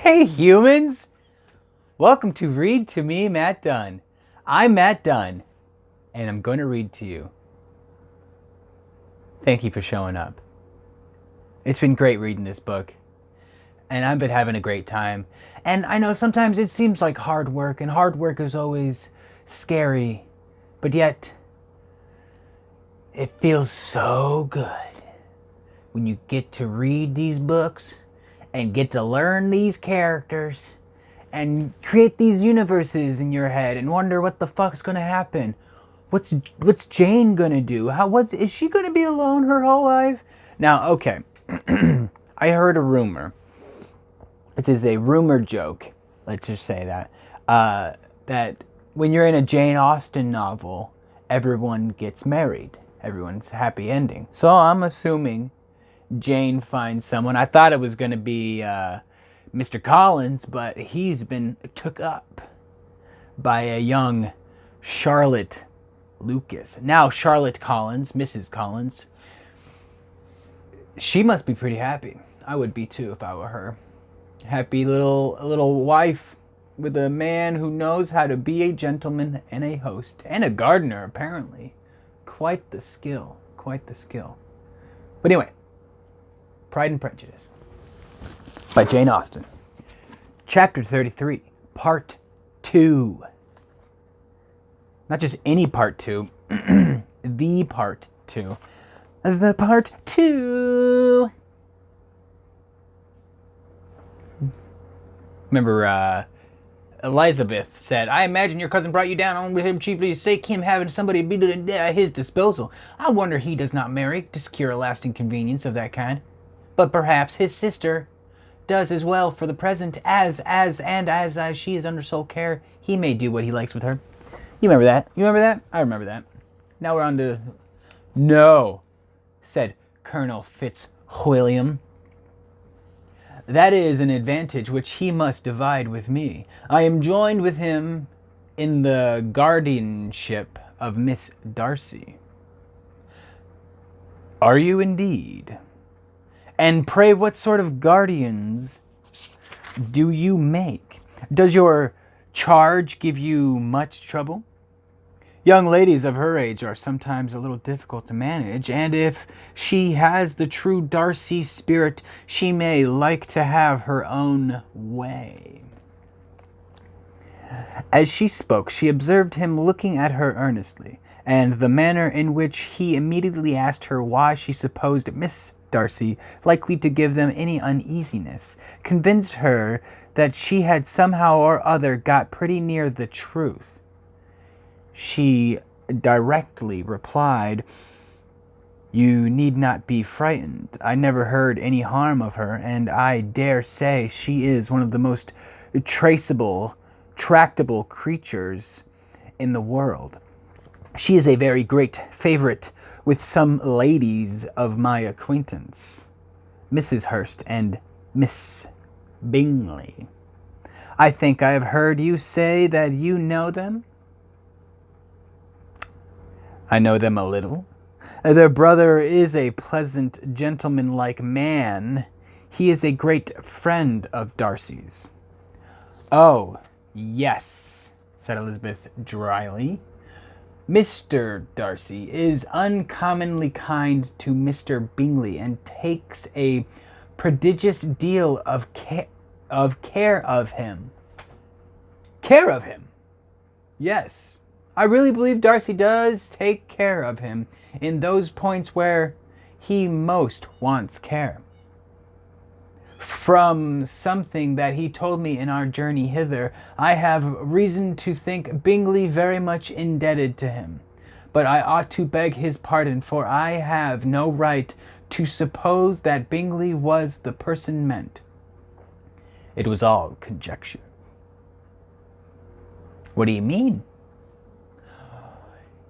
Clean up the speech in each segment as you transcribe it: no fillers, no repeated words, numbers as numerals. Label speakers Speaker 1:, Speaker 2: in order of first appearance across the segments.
Speaker 1: Hey humans! Welcome to Read to Me, Matt Dunn. I'm Matt Dunn, and I'm going to read to you. Thank you for showing up. It's been great reading this book, and I've been having a great time. And I know sometimes it seems like hard work, and hard work is always scary, but yet it feels so good when you get to read these books and get to learn these characters and create these universes in your head and wonder what the fuck's gonna happen. What's Jane gonna do? Is she gonna be alone her whole life? Now, okay, I heard a rumor. It is a rumor joke. Let's just say that when you're in a Jane Austen novel, everyone gets married. Everyone's happy ending. So I'm assuming Jane finds someone. I thought it was going to be Mr. Collins, but he's been took up by a young Charlotte Lucas. Now Charlotte Collins, Mrs. Collins. She must be pretty happy. I would be too if I were her. Happy little wife with a man who knows how to be a gentleman and a host and a gardener, apparently. Quite the skill. Quite the skill. But anyway, Pride and Prejudice by Jane Austen. Chapter 33, Part 2. Not just any Part 2, the Part 2. The Part 2. Remember, Elizabeth said, I imagine your cousin brought you down on with him chiefly to sake him having somebody be at his disposal. I wonder he does not marry to secure a lasting convenience of that kind. But perhaps his sister does as well for the present, as she is under sole care, he may do what he likes with her. You remember that? You remember that? I remember that. Now we're on to... No, said Colonel Fitzwilliam. That is an advantage which he must divide with me. I am joined with him in the guardianship of Miss Darcy. Are you indeed? And pray what sort of guardians do you make? Does your charge give you much trouble? Young ladies of her age are sometimes a little difficult to manage, and if she has the true Darcy spirit, she may like to have her own way. As she spoke, she observed him looking at her earnestly, and the manner in which he immediately asked her why she supposed Miss Darcy likely to give them any uneasiness, convinced her that she had somehow or other got pretty near the truth. She directly replied, You need not be frightened. I never heard any harm of her, and I dare say she is one of the most tractable creatures in the world. She is a very great favorite with some ladies of my acquaintance, Mrs. Hurst and Miss Bingley. I think I have heard you say that you know them? I know them a little. Their brother is a pleasant, gentlemanlike man. He is a great friend of Darcy's. Oh, yes, said Elizabeth dryly. Mr. Darcy is uncommonly kind to Mr. Bingley and takes a prodigious deal of care of him. Care of him? Yes. I really believe Darcy does take care of him in those points where he most wants care. From something that he told me in our journey hither, I have reason to think Bingley very much indebted to him. But I ought to beg his pardon, for I have no right to suppose that Bingley was the person meant. It was all conjecture. What do you mean?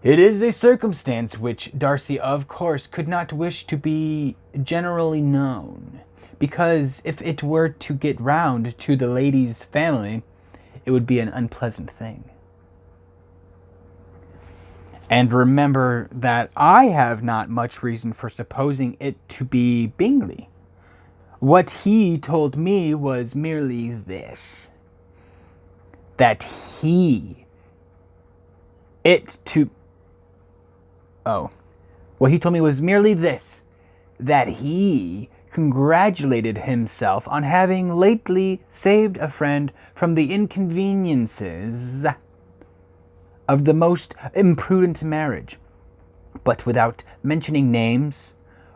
Speaker 1: It is a circumstance which Darcy, of course, could not wish to be generally known, because if it were to get round to the lady's family, it would be an unpleasant thing. And remember that I have not much reason for supposing it to be Bingley. What he told me was merely this, that he, it to, oh, what he told me was merely this, that he congratulated himself on having lately saved a friend from the inconveniences of the most imprudent marriage, but without mentioning names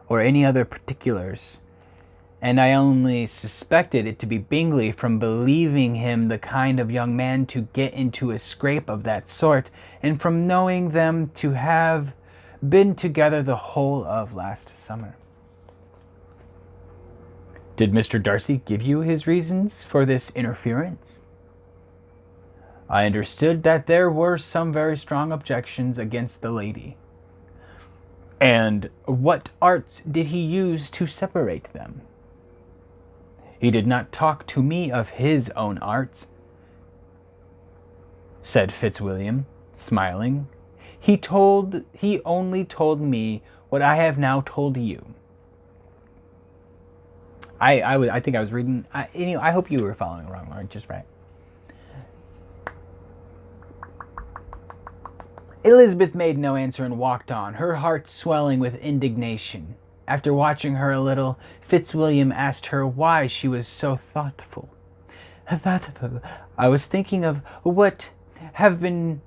Speaker 1: or any other particulars. And I only suspected it to be Bingley from believing him the kind of young man to get into a scrape of that sort, and from knowing them to have been together the whole of last summer. Did Mr. Darcy give you his reasons for this interference? I understood that there were some very strong objections against the lady. And what arts did he use to separate them? He did not talk to me of his own arts, said Fitzwilliam, smiling. He only told me what I have now told you. I think I was reading. I hope you were following along, just right. Elizabeth made no answer and walked on, her heart swelling with indignation. After watching her a little, Fitzwilliam asked her why she was so thoughtful. Thoughtful? I was thinking of what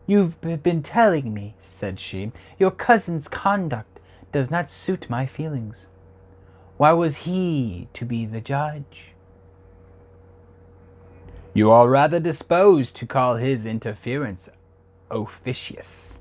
Speaker 1: you've been telling me, said she. Your cousin's conduct does not suit my feelings. Why was he to be the judge? You are rather disposed to call his interference officious.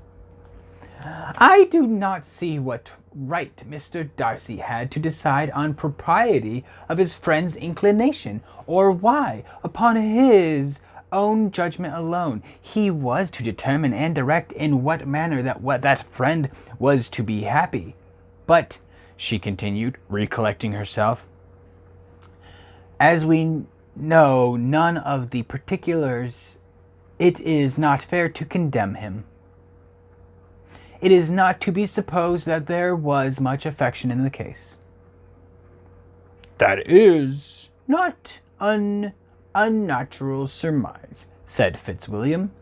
Speaker 1: I do not see what right Mr. Darcy had to decide on propriety of his friend's inclination, or why, upon his own judgment alone, he was to determine and direct in what manner that friend was to be happy. But, she continued, recollecting herself, as we know none of the particulars, it is not fair to condemn him. It is not to be supposed that there was much affection in the case. That is not unnatural surmise, said Fitzwilliam,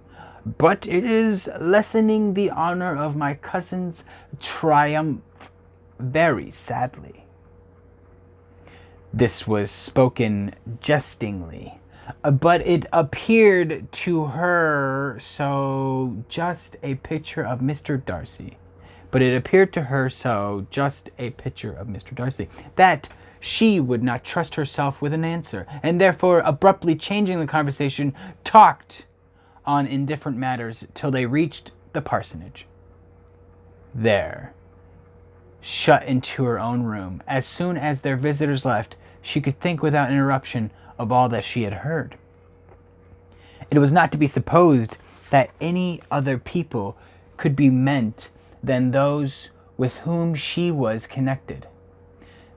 Speaker 1: but it is lessening the honor of my cousin's triumph very sadly. This was spoken jestingly, but it appeared to her so just a picture of Mr. Darcy. That she would not trust herself with an answer, and therefore, abruptly changing the conversation, talked on indifferent matters till they reached the parsonage. There, shut into her own room, as soon as their visitors left, she could think without interruption of all that she had heard. It was not to be supposed that any other people could be meant than those with whom she was connected.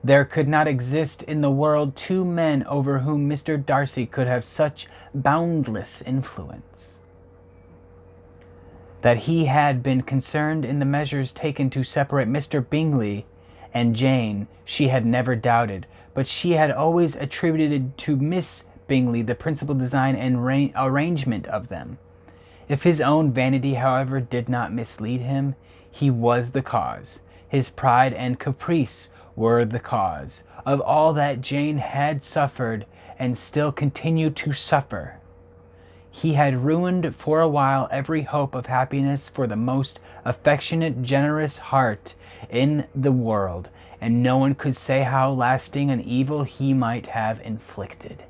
Speaker 1: There could not exist in the world two men over whom Mr. Darcy could have such boundless influence. That he had been concerned in the measures taken to separate Mr. Bingley and Jane, she had never doubted, but she had always attributed to Miss Bingley the principal design and arrangement of them. If his own vanity, however, did not mislead him, he was the cause. His pride and caprice were the cause of all that Jane had suffered and still continued to suffer. He had ruined for a while every hope of happiness for the most affectionate, generous heart in the world, and no one could say how lasting an evil he might have inflicted.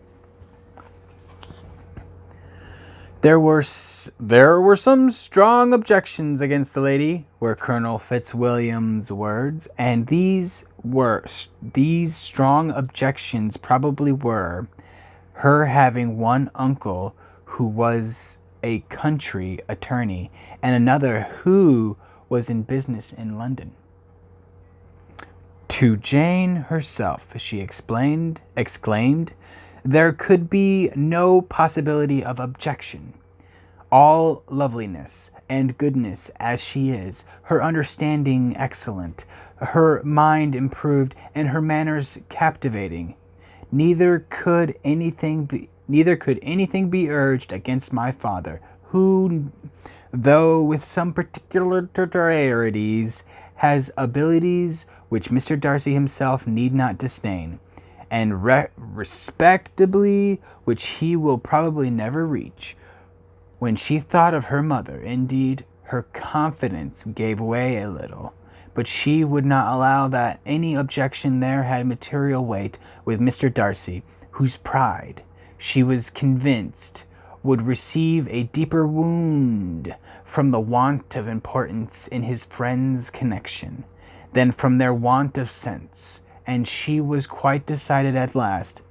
Speaker 1: There were some strong objections against the lady, were Colonel Fitzwilliam's words, and these strong objections probably were her having one uncle who was a country attorney, and another who was in business in London. To Jane herself, she exclaimed, there could be no possibility of objection. All loveliness and goodness as she is, her understanding excellent, her mind improved, and her manners captivating, Neither could anything be urged against my father, who, though with some particularities, has abilities which Mr. Darcy himself need not disdain, and respectably which he will probably never reach. When she thought of her mother, indeed, her confidence gave way a little, but she would not allow that any objection there had material weight with Mr. Darcy, whose pride, she was convinced, would receive a deeper wound from the want of importance in his friends' connection than from their want of sense, and she was quite decided at last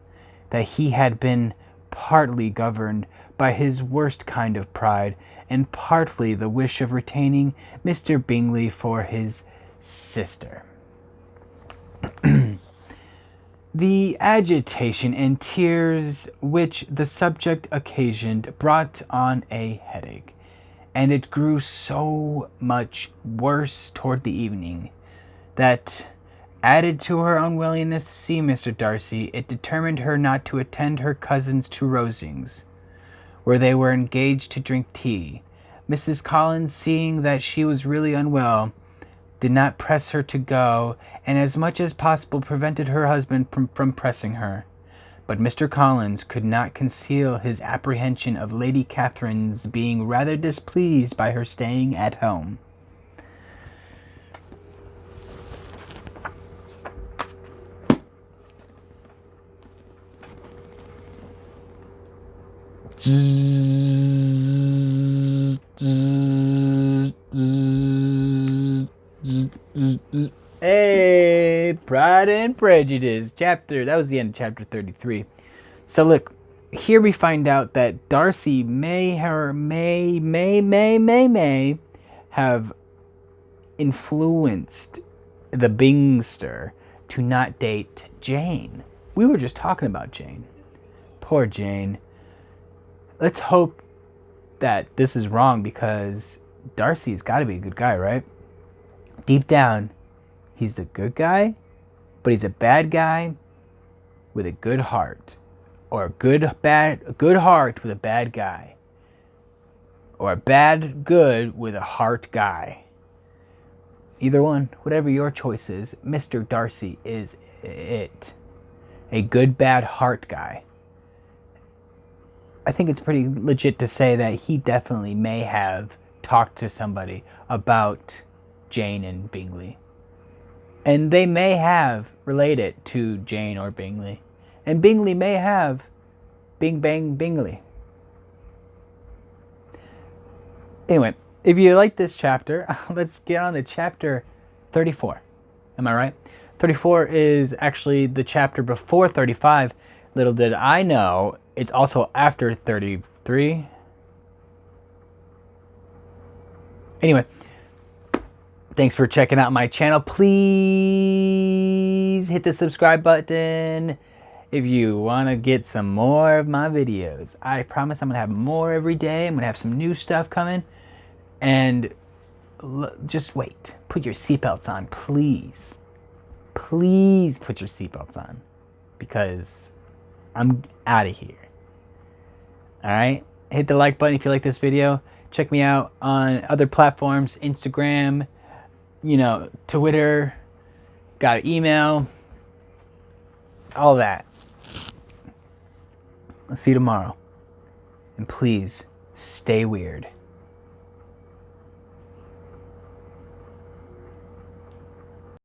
Speaker 1: that he had been partly governed by his worst kind of pride, and partly the wish of retaining Mr. Bingley for his sister. The agitation and tears which the subject occasioned brought on a headache, and it grew so much worse toward the evening, that, added to her unwillingness to see Mr. Darcy, it determined her not to attend her cousins to Rosings, where they were engaged to drink tea. Mrs. Collins, seeing that she was really unwell, did not press her to go, and as much as possible prevented her husband from pressing her. But Mr. Collins could not conceal his apprehension of Lady Catherine's being rather displeased by her staying at home. Hey, Pride and Prejudice chapter. That was the end of chapter 33. So look, here we find out that Darcy may have influenced the Bingster to not date Jane. We were just talking about Jane. Poor Jane. Let's hope that this is wrong, because Darcy's got to be a good guy, right? Deep down, he's the good guy, but he's a bad guy with a good heart. Or a good heart with a bad guy. Or a bad good with a heart guy. Either one, whatever your choice is, Mr. Darcy is it. A good, bad heart guy. I think it's pretty legit to say that he definitely may have talked to somebody about Jane and Bingley. And they may have related to Jane or Bingley. And Bingley may have Bing Bang Bingley. Anyway, if you like this chapter, let's get on to chapter 34. Am I right? 34 is actually the chapter before 35. Little did I know, it's also after 33. Anyway, thanks for checking out my channel. Please hit the subscribe button if you want to get some more of my videos. I promise I'm going to have more every day. I'm going to have some new stuff coming. And just wait. Put your seatbelts on, please. Please put your seatbelts on. Because I'm out of here. Alright? Hit the like button if you like this video. Check me out on other platforms. Instagram, Twitter. Got an email. All that. I'll see you tomorrow. And please, stay weird.